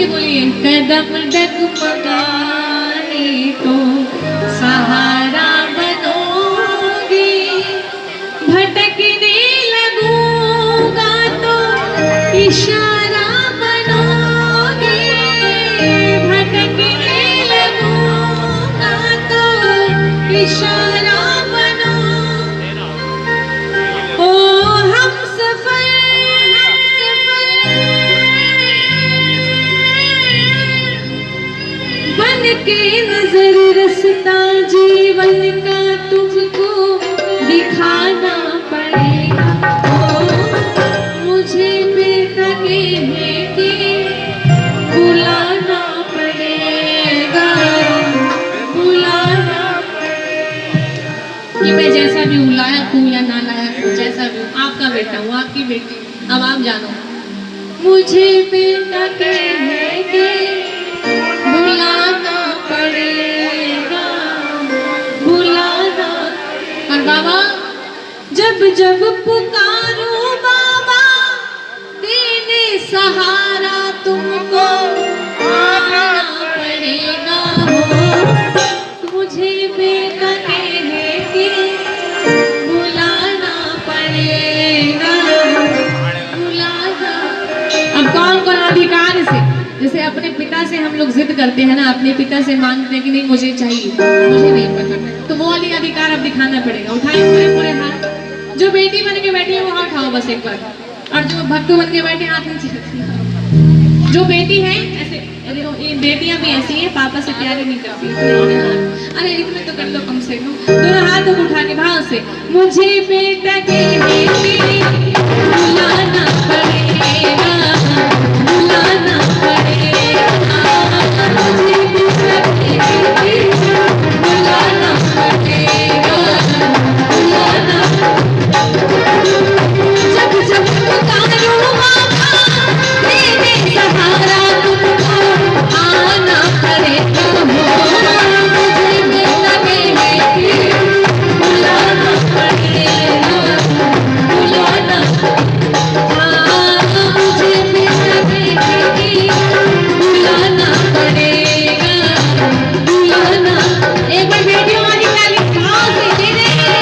के बोलिए। कदम डगमगाए तो सहारा बनोगे, भटकने लगूंगा तो इशारा बनोगे, भटकने लगूंगा तो इशारा बनो। ओ हम सफर बन के नजर रसता जीवन का तुमको दिखाना पड़ेगा। ओ मुझे बेतके है कि बुलाना पड़ेगा, बुलाना कि मैं जैसा भी हूँ, लायक हूँ या ना लायक हूँ, जैसा भी हूँ, आपका बेटा हूँ, आपकी बेटी। अब आप जानो, मुझे बेतके है कि बुलाना पड़ेगा, बुलाना। और बाबा जब जब पुकारो बाबा देने सहारा तुमको आना पड़ेगा। हो मुझे बेतके है कि बुलाना पड़ेगा, बुलाना। अब कौन कौन अधिकार से, जैसे अपने पिता से हम लोग जिद करते हैं ना, अपने पिता से मांगते हैं कि नहीं मुझे चाहिए, मुझे नहीं पता, तो वो वाली अधिकार अब दिखाना पड़ेगा। उठाए पूरे पूरे हाथ, जो बेटी बन के बैठी है वो हाथ उठाओ बस एक बार, और जो भक्तों बन के बैठे हाथ नीचे। जो बेटी है ऐसे, देखो ये बेटियां भी ऐसी हैं, पापा से प्यार नहीं करती। अरे इतने तो कर लो कम से कम, दोनों हाथ उठा के भाव से। मुझे बेटा के बुलाना पड़ेगा, बुलाना पड़ेगा, मुझे बेटा के बुलाना पड़ेगा, बुलाना। जब जब पुकारो बाबा देने सहारा तुमको आना पड़ेगा। हो मुझे बेतके है कि बुलाना पड़ेगा, बुलाना। हाँ मुझे बेतके है कि बुलाना पड़ेगा, बुलाना। एक बार बेटियों वाली ताली भाव से दे देंगे।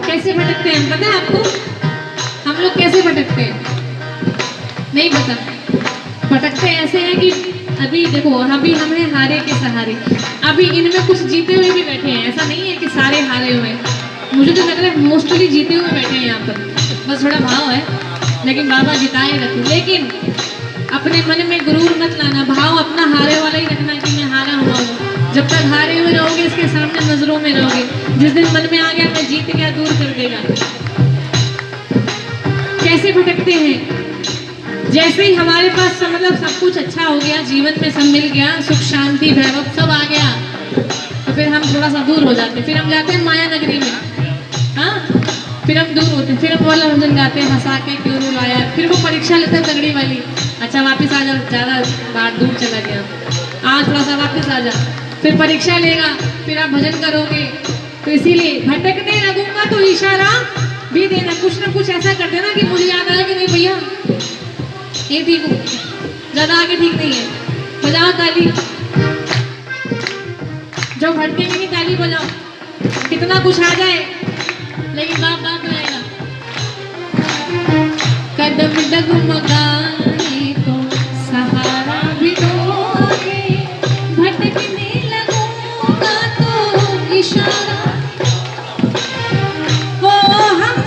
कैसे भटकते हैं पता है आपको? हम लोग कैसे भटकते हैं नहीं पता। भटकते ऐसे हैं कि अभी देखो, अभी हम हैं हारे के सहारे, अभी इनमें कुछ जीते हुए भी बैठे हैं। ऐसा नहीं है कि सारे हारे हुए हैं, मुझे तो लग रहा है मोस्टली जीते हुए बैठे हैं यहाँ पर, बस थोड़ा भाव है, लेकिन बाबा जिताए रखे। लेकिन अपने मन में गुरूर मत लाना, भाव अपना हारे वाला ही रखना कि मैं हारा हुआ हूँ। जब तक हारे हुए रहोगे, इसके सामने नजरों में रहोगे, जिस दिन मन में आ गया मैं जीत गया, दूर कर देगा। कैसे भटकते हैं? जैसे ही हमारे पास मतलब सब कुछ अच्छा हो गया, जीवन में सब मिल गया, सुख शांति वैभव सब आ गया, तो फिर हम थोड़ा सा दूर हो जाते हैं। फिर हम जाते हैं माया नगरी में, हाँ फिर हम दूर होते हैं, फिर हम वाला भजन गाते हैं, हंसा के क्यों रुलाया। फिर वो परीक्षा लेते हैं तगड़ी वाली, अच्छा वापस आ जा, ज़्यादा बार दूर चला गया, आज थोड़ा सा वापस आ जा। फिर परीक्षा लेगा, फिर आप भजन करोगे। तो इसीलिए भटकने लगूंगा तो इशारा भी देना, कुछ ना कुछ ऐसा कर देना कि मुझे याद आया कि नहीं भैया ये ठीक हूँ, ज़्यादा आगे ठीक नहीं है। बजाओ ताली, जो भटकेंगे नहीं ताली बजाओ, कितना कुछ आ जाए लेकिन बाप बाप रहेगा। कदम डगमगाए तो सहारा भी दोगे, भटकने लगूंगा तो इशारा हो हम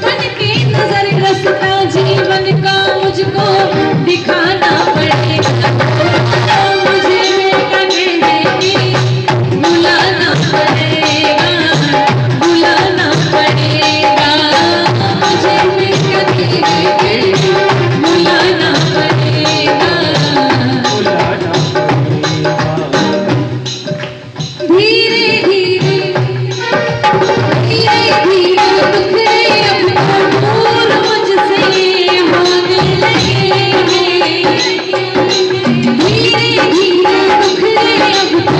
बन के नजर रास्ता जीवन का मुझको दिखाना पड़ेगा, मुझे बुलाना पड़ेगा, बुलाना पड़ेगा, मुझे बुलाना पड़ेगा, बुलाना धीरे धीरे धीरे धीरे दुखड़े अब तो दूर मुझसे होने लगे हैं, धीरे धीरे दुखड़े अब तो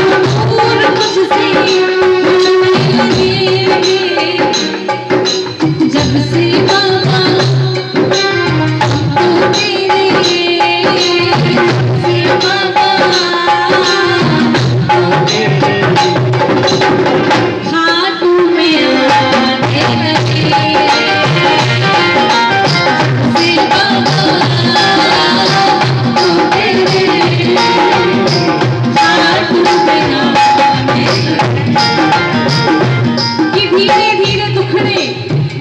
दूर मुझसे होने लगे हैं, जब से बाबा तो मेरे से बाबा खाटू में आने लगे, से बाबा तो मेरे खाटू में आने लगे। कि धीरे धीरे दुखड़े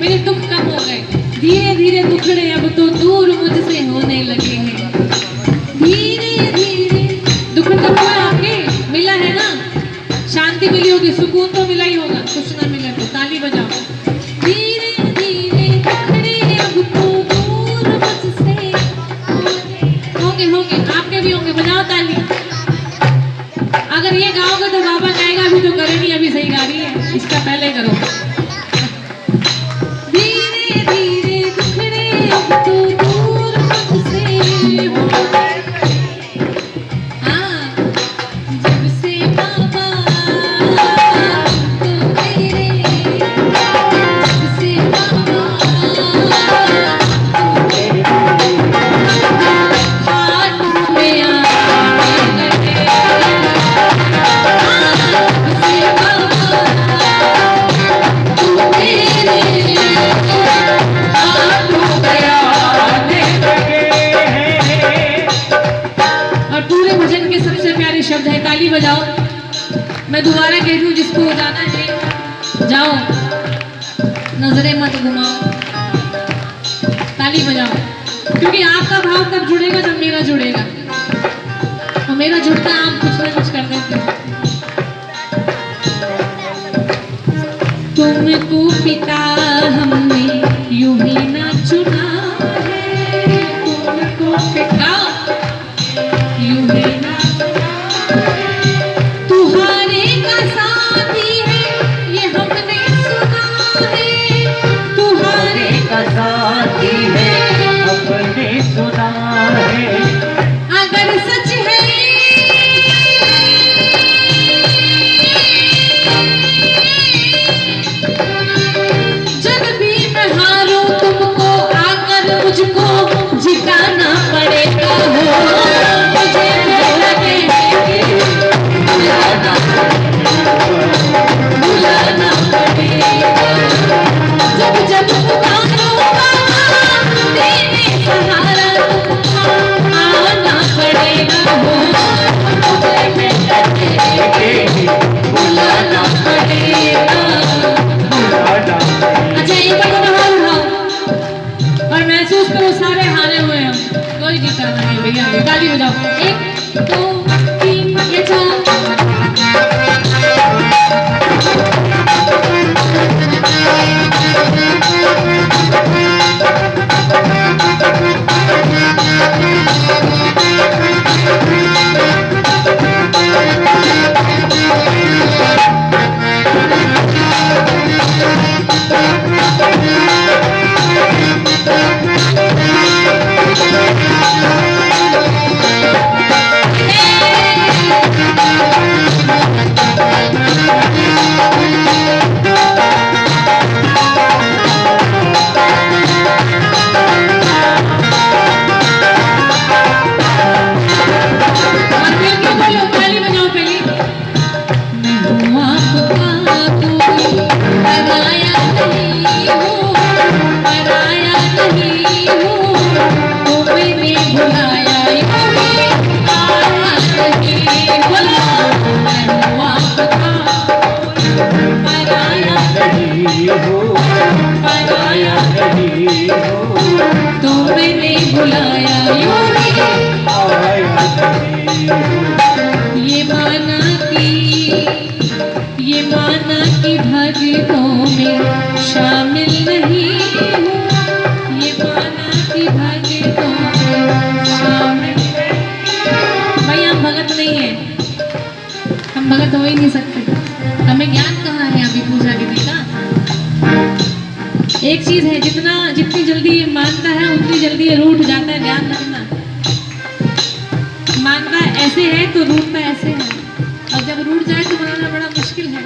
मेरे दुख कम हो गए, धीरे धीरे दुखड़े अब तो दूर मुझसे होने लगे हैं, धीरे धीरे दुख कम हुआ आपके, मिला है ना, शांति मिली होगी, सुकून तो मिला ही होगा, कुछ ना मिले तो ताली बजाओ। धीरे धीरे दुखड़े अब तो दूर मुझसे होंगे, होंगे आपके भी होंगे, बजाओ ताली। अगर ये गाओगे तो बाबा गाएगा भी तो करेगी, अभी सही गा रही है, इसका पहले करो। धीरे धीरे दुखड़े अब तो दूर मुझसे होंगे, हाँ, जब से बाबा तो मेरे, जब से बाबा तो मेरे खाटू में आने लगे, जब से बाबा तो मेरे खाटू में आने लगे। और पूरे भजन के सबसे प्यारे शब्द है, ताली बजाओ। मैं दोबारा कहती हूँ, जिसको जाना है जाओ, नजरें मत घुमाओ, ताली बजाओ, क्योंकि आपका भाव तब जुड़ेगा जब मेरा जुड़ेगा, और मेरा जुड़ता आप कुछ ना कुछ कर देते हो। तुमको पिता हमने यूं ही ना चुना है, तुमको पिता यूं ही ना चुना है, तुम्हारे का साथी है ये हमने सुना है, तुम्हारे का साथी है अपने सुना है, अगर सच है जब भी मैं हारूं तुमको आकर मुझको जिताना पड़ेगा, हो मुझे बुलाना बुलाना पड़ेगा, जब जब पुकारूंगा तेरे सहारा तुमको आना पड़ेगा, हो मुझे बुलाना पड़ेगा। अच्छा एक बार तो हार उठाओ और महसूस करो सारे हारे हुए हम, कोई जीता नहीं है भैया, ताली बजाओ। 1 2 3 ये 4 भगत हो ही नहीं सकते। हमें ज्ञान कहाँ है अभी पूजा विधि का। एक चीज है, जितनी जल्दी ये मानता है उतनी जल्दी ये रूठ जाता है। ध्यान रखना, मानता ऐसे है तो रूठता ऐसे है, और जब रूठ जाए तो मनाना बड़ा मुश्किल है।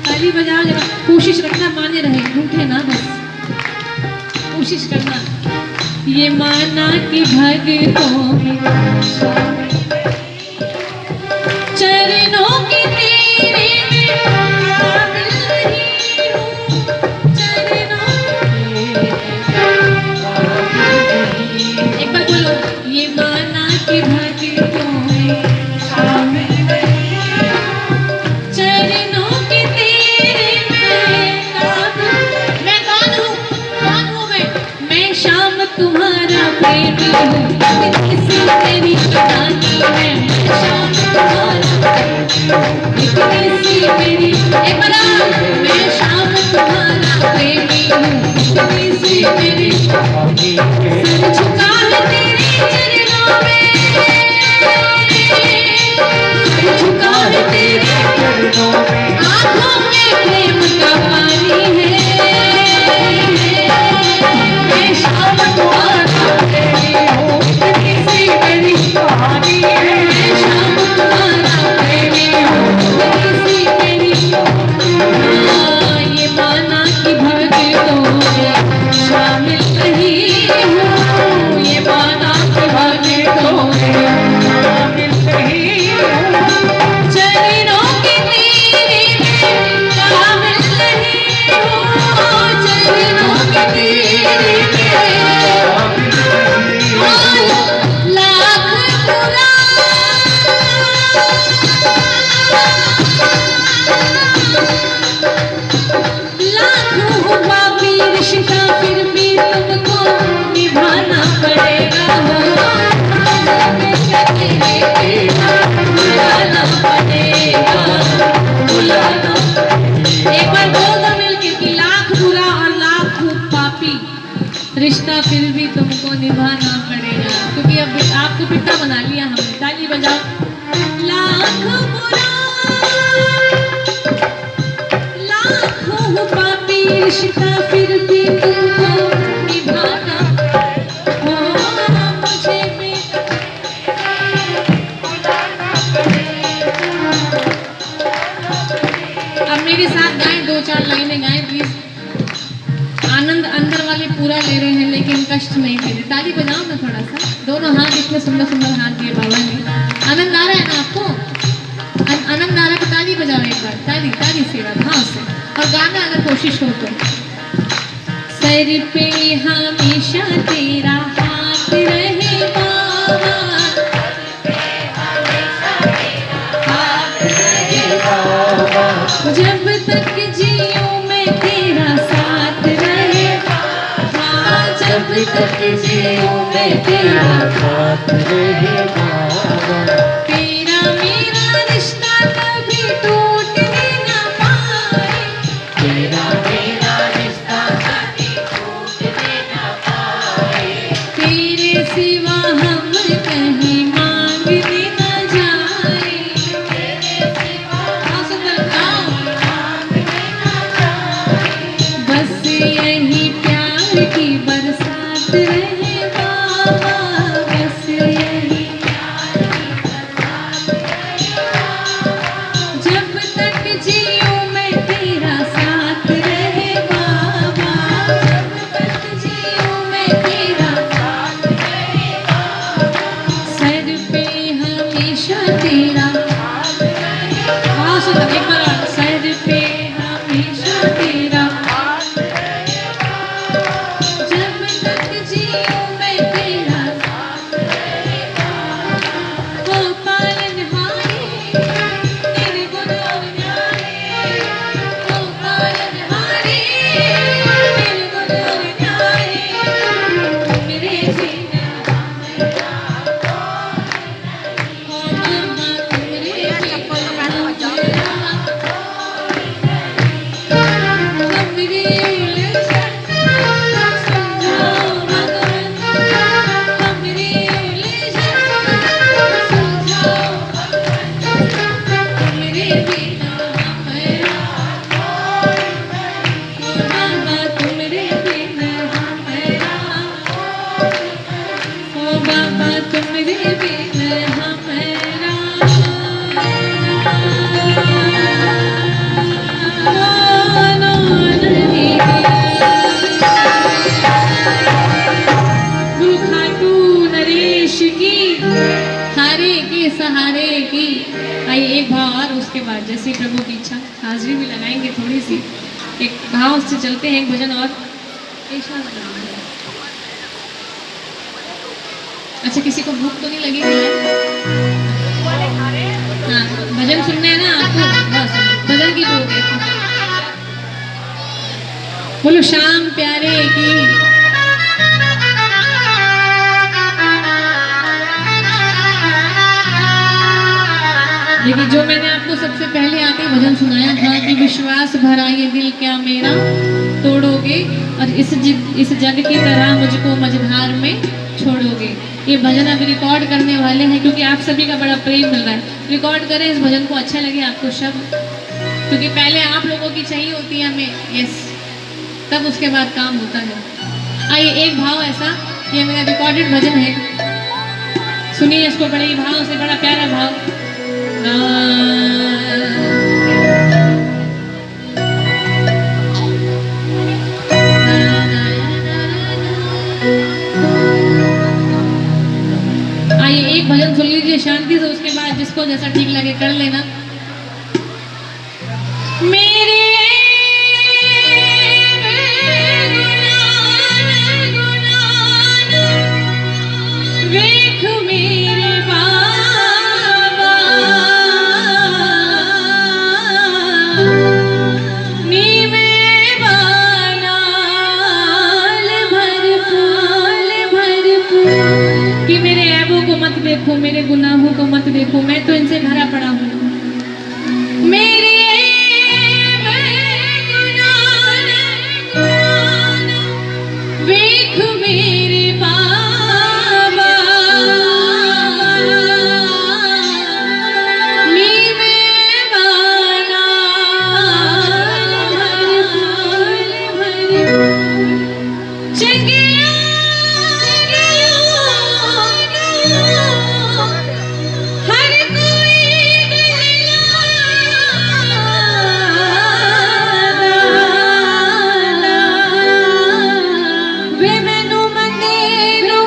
ताली बजाओ जरा, कोशिश रखना माने रहे, रूठे ना, बस कोशिश करना। ये माना कि भगतों में चरणों की तेरे में शामिल नहीं हूँ, चरणों एक बार बोलो, ये माना कि भगतों में शामिल नहीं हूँ, चरणों की तेरे में शामिल। मैं कौन हूँ? कौन हूँ मैं शाम तुम्हारा प्रेमी हूँ, किसी तेरी कहानी है। शाम तुम्हारा इतनी सी मेरी, एक बना, मैं शाम तुम्हारा प्रेमी हूँ, इतनी सी मेरी, सर झुका है तेरे चरणों में, सर झुका है तेरे चरणों में, आँखों में प्रेम का पानी है। मैं शाम तुम्हारा प्रेमी हूँ, इतनी सी मेरी कहानी है। मैं शाम तुम्हारा प्रेमी हूँ, इतनी सी मेरी, ये माना कि भगतों में शामिल नहीं हूँ, ये माना कि भगतों में शामिल नहीं हूँ, चरणों की तेरे में शामिल नहीं हूँ, चरणों की तेरे में लाख बुरा लाखों हो पापी रिश्ता, फिर भी तुमको निभाना पड़ेगा, बुलाना पड़ेगा, बुलाना। एक बार बोल दो मिलके कि लाख बुरा और लाख हो पापी रिश्ता, फिर भी तुमको निभाना पड़ेगा, क्योंकि अब आपको पिता बना लिया हमने। ताली बजाओ। लाख बुरा लाखों हो पापी रिश्ता, फिर भी तुमको निभाना, हो मुझे भी अब मेरे साथ गाएं, 2-4 लाइनें गाएं प्लीज। आनंद अंदर वाले पूरा ले रहे हैं लेकिन कष्ट नहीं ले रहे। ताली बजाओ ना थोड़ा सा, दोनों हाथ इतने सुंदर सुंदर हाथ दिए बाबा ने। आनंद आ रहा है ना आपको? आनंद आ रहा है तो ताली बजाओ एक बार, ताली ताली से हाँ से, और गाना अगर कोशिश हो तो। सर पे हमेशा तेरा हाथ रहे बाबा, जब तक जियूं मैं तेरा साथ रहे, हाँ जब तक जियूं मैं तेरा साथ रहे बाबा, तेरा मेरा रिश्ता कभी टूटने ना पाए, तेरा मेरा रिश्ता कभी टूटने ना पाए, तेरे सिवा हम कहीं मांगने ना जाए, तेरे सिवा बस यही प्यार की बरसात रहे बाबा, बस यही सहारे की। आइए एक भाव और, उसके बाद जैसे प्रभु की इच्छा हाजिरी भी लगाएंगे थोड़ी सी। एक भाव से चलते हैं, एक भजन और। अच्छा, किसी को भूख तो नहीं लगी? हाँ, भजन सुनने हैं ना आपको? बस भजन की भूख है। बोलो श्याम प्यारे की। देखिए, जो मैंने आपको सबसे पहले आके भजन सुनाया था कि विश्वास भरा ये दिल क्या मेरा तोड़ोगे, और इस जग की तरह मुझको मझधार में छोड़ोगे। ये भजन अभी रिकॉर्ड करने वाले हैं, क्योंकि आप सभी का बड़ा प्रेम मिल रहा है। रिकॉर्ड करें इस भजन को, अच्छा लगे आपको शब्द, क्योंकि पहले आप लोगों की चाहिए होती है हमें, यस, तब उसके बाद काम होता है। आइए एक भाव ऐसा, ये मेरा रिकॉर्डेड भजन है, सुनिए इसको बड़े भाव से, बड़ा प्यारा भाव। आइए एक भजन सुन लीजिए शांति से, उसके बाद जिसको जैसा ठीक लगे कर लेना। मेरे वेख मेरे बाबा, नीवे बानाल भरपूर, कि मेरे ऐबों को मत देखो, मेरे गुनाहों को मत देखो, मैं तो इनसे भरा पड़ा हूँ। मेरे वेख मेरे बाबा, नीवे बानाल भरपूर, चंगिया हर कोई वे मैनू मंदेरू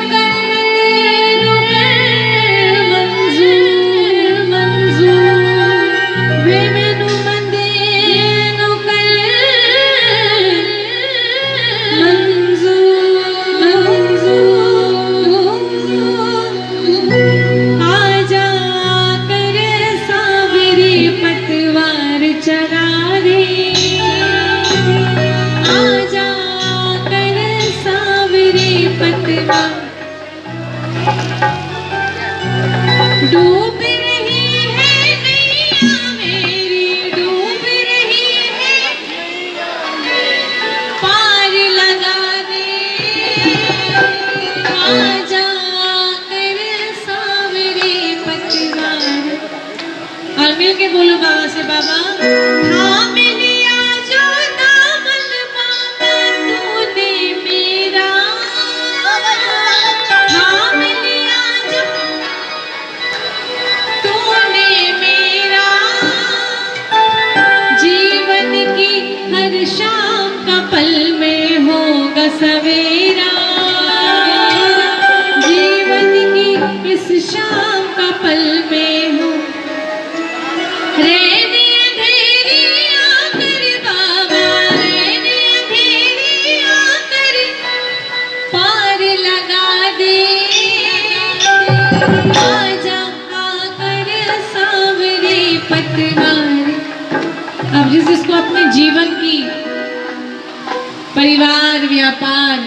मंजूर मंजूर, वे मैनू मंदेरू मंजूर, आजा कर सावरी पतवार चला दे, आजा कर सावरी पतवार, डूब रही है नैया मेरी, डूब रही है, पार लगा दे, आजा कर सावरी पतवार। और मिल के बोलो बाबा से, बाबा थाम लिया जो दामन बाबा तूने मेरा, थाम लिया जो तूने मेरा, जीवन की हर शाम का पल में होगा सवेरा, जीवन की इस शाम का पल में हो, रहने अंधेरी आकर बाबा, रहने अंधेरी आकर पार लगा दे, आजा आकर सावरी पतवार। अब जिसको अपने जीवन की, परिवार, व्यापार,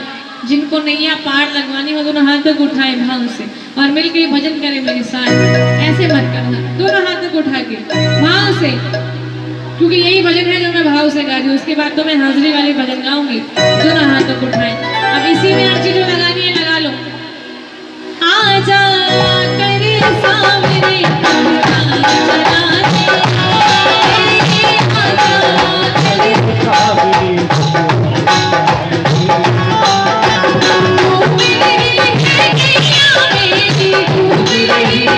जिनको नैया पार लगवानी हो, दोनों हाथ तक उठाए भाव से और मिलकर भजन करें मेरे साथ। ऐसे मत करना, दोनों हाथ तक उठा के भाव से, क्योंकि यही भजन है जो मैं भाव से गा रही हूँ। उसके बाद तो मैं हाजिरी वाले भजन गाऊंगी। दोनों हाथ तक उठाए, अब इसी में अच्छी जो लगानी है लगा लो। आजा कर सावरे सावरी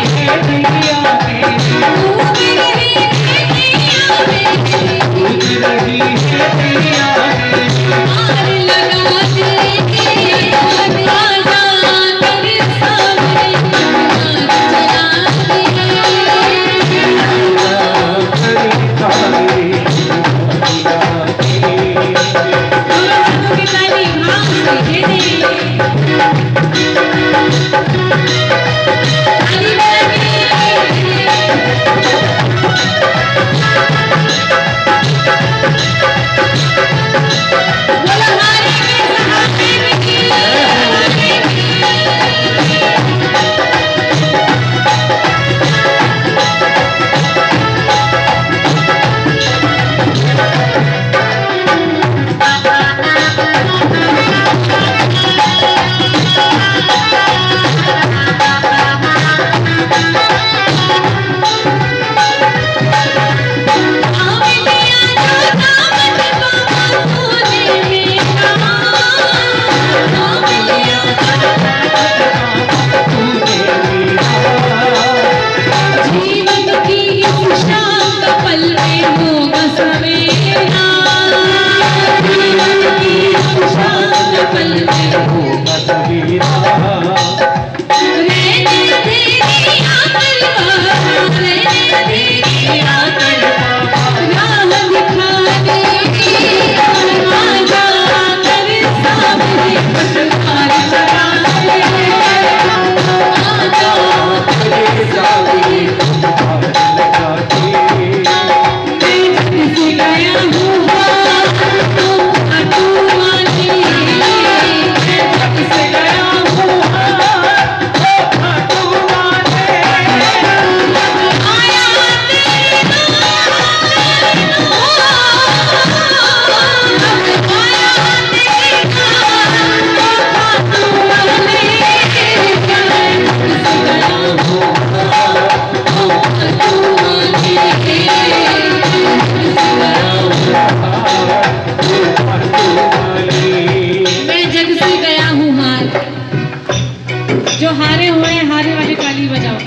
बजाओ,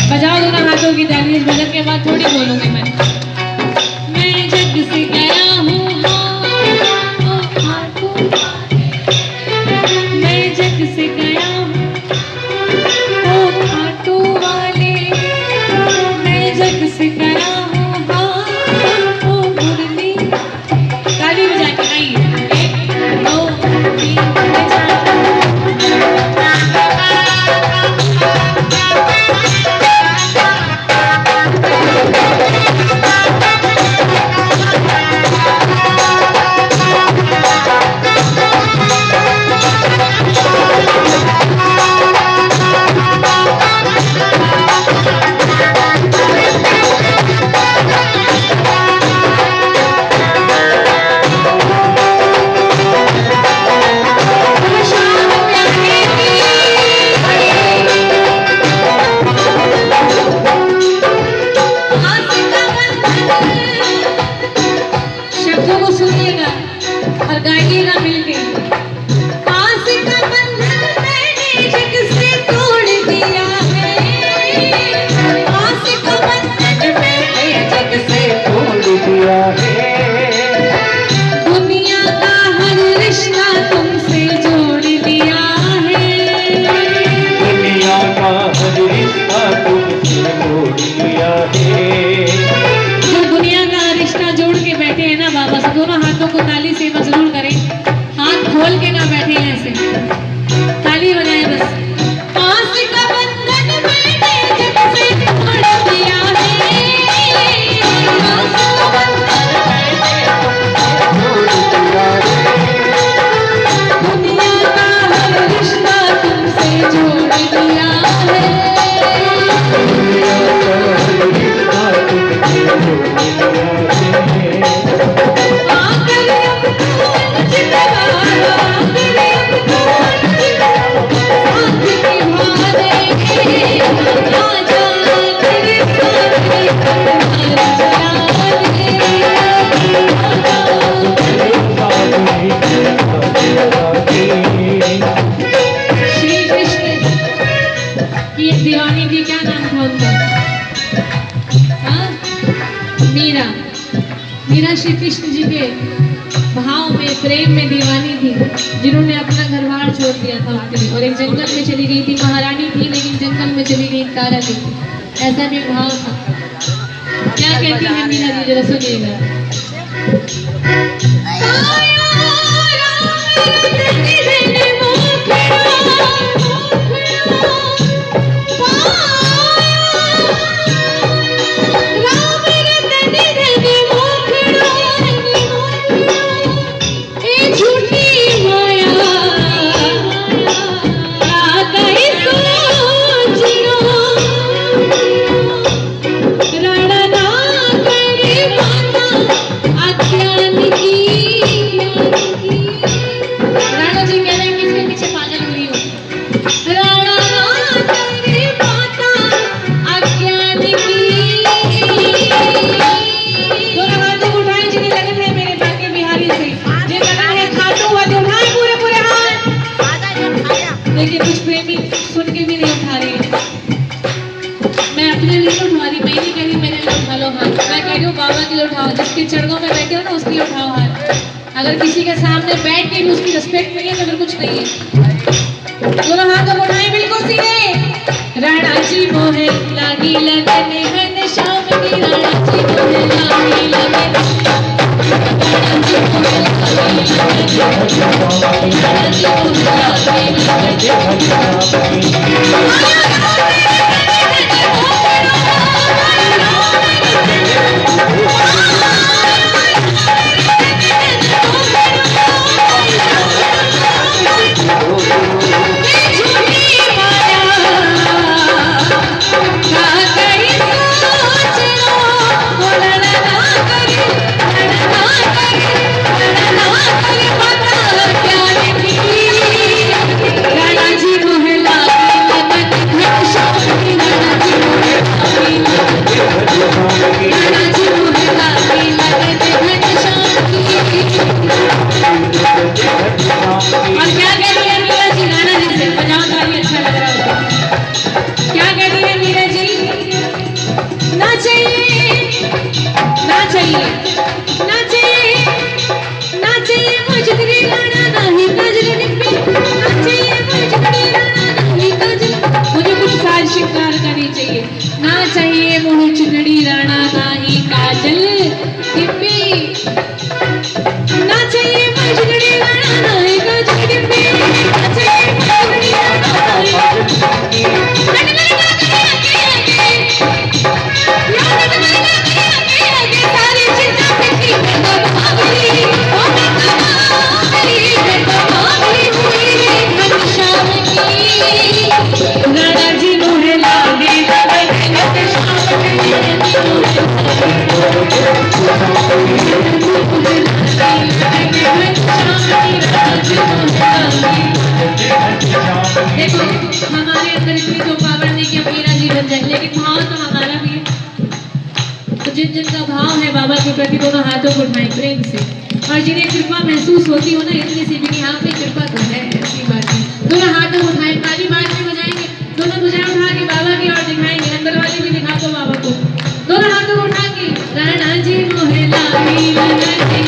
बजाओ दोनों हाथों की ताली। इस भजन के बाद थोड़ी बोलूंगी मैं जग से गया हूँ, मैं जग से गया हूँ, ओ खाटू वाले, मैं जग से गया हूँ, हाँ ओ मुरली। ताली बजा के आइए, 1 2 3 शब्दों को सुनिएगा और गाइएगा मिलके। आस का बंधन मैंने जग से तोड़ दिया है, आस का बंधन मैंने जग से तोड़ दिया है, दुनिया का हर रिश्ता तुमसे जोड़ दिया है, दुनिया का हर रिश्ता तुमसे जोड़ दिया है। जो दुनिया का रिश्ता जोड़ के बैठे हैं ना बाबा से, दोनों हाथों को ताली से जरूर करें, हाथ खोल के ना बैठे हैं ऐसे, ताली बजाएं बस। आस का बंधन मैंने जग से तोड़ दिया है, आस का बंधन जोड़ दिया है, दुनिया का हर रिश्ता तुमसे जोड़ दिया है, दुनिया का हर रिश्ता तुमसे जोड़ दिया है। आकर अब तो जिंदगार, आकर अब तो जिंदगार, साथ निभाने आजा तेरे साथ श्री कृष्ण की एक दीवानी थी, क्या नाम था उनका? हाँ? मीरा। मीरा श्री कृष्ण जी के भाव में, प्रेम में दीवानी थी, जिन्होंने अपना घर बार छोड़ दिया था उनके लिए, और एक जंगल में चली गई थी। महारानी थी लेकिन जंगल में चली गई, तारा थी, ऐसा भी एक भाव था। क्या कहती है मीरा जी, जरा सुनिएगा। लेकिन कुछ प्रेमी सुन के भी नहीं उठा रही है। मैं अपने लिए उठा रही, मैं नहीं कह रही मेरे लिए उठा लो हाथ, मैं कह रही हूँ बाबा के लिए उठाओ, जिसके चरणों में बैठे हो ना उसके लिए उठाओ हाथ। अगर किसी के सामने बैठ के भी उसकी रिस्पेक्ट नहीं है तो फिर कुछ नहीं है। दोनों हाथों को उठाएं बिल्कुल सीधे। राणा जी मोहे लागी लगन है शाम की, राणा जी मोहे लागी लगन, राणा जी मोहे लागी लगन, राणा जी मोहे लागी लगन। भी तो पावन नहीं कि मेरा जीवन जाए, लेकिन भाव तो हमारा भी है। तो जिन जिनका भाव है बाबा के प्रति दोनों हाथों को उठाएं प्रेम से, और जिन्हें कृपा महसूस होती हो ना इतनी सी भी कि आप में कृपा तो है, ऐसी बात है। दोनों हाथों को उठाएं, ताली बाज में बजाएंगे, दोनों भुजाएं उठा के बाबा की ओर दिखाएंगे, अंदर वाले भी दिखा दो बाबा को, दोनों हाथों को उठा के राणा जी मोहे लाई लगा के